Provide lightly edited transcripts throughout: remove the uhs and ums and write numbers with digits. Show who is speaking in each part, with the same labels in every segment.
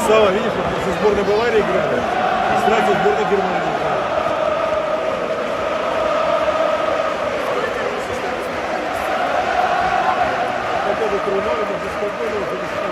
Speaker 1: Сава, видишь, вот со сборной Баварии играли, и сразу сборная Германии играла. Хотя бы тренер, это спокойно уже не сказал.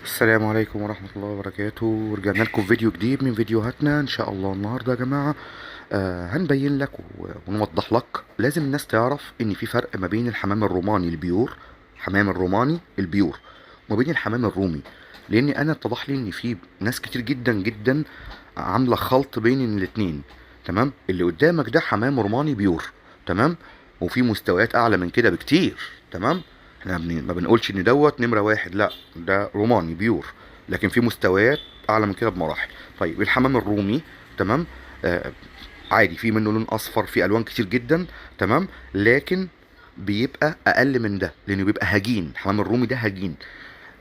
Speaker 2: السلام عليكم ورحمة الله وبركاته، ورجعنا لكم فيديو جديد من فيديوهاتنا ان شاء الله. النهاردة يا جماعة هنبين لك ونوضح لك. لازم الناس تعرف ان في فرق ما بين الحمام الروماني البيور، حمام الروماني البيور، وما بين الحمام الرومي. لان انا اتضح لي ان في ناس كتير جدا جدا عاملة خلط بين الاتنين. تمام، اللي قدامك ده حمام روماني بيور، تمام، وفي مستويات اعلى من كده بكتير. تمام، احنا ما بنقولش ان دوت نمرة واحد، لا، ده روماني بيور، لكن في مستويات اعلى من كده بمراحل. طيب الحمام الرومي، تمام، عادي، في منه لون اصفر، في الوان كتير جدا، تمام، لكن بيبقى اقل من ده لانه بيبقى هجين. الحمام الرومي ده هجين،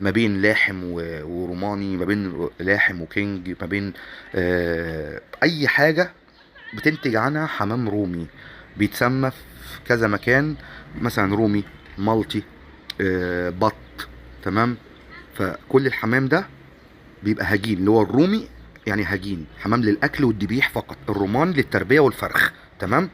Speaker 2: ما بين لاحم وروماني، ما بين لاحم وكينج، ما بين اي حاجة بتنتج عنها حمام رومي. بيتسمى في كذا مكان، مثلا رومي، مالتي، بط. تمام. فكل الحمام ده بيبقى هجين، اللي هو الرومي يعني هجين، حمام للاكل والذبيح فقط. الرومان للتربيه والفرخ. تمام.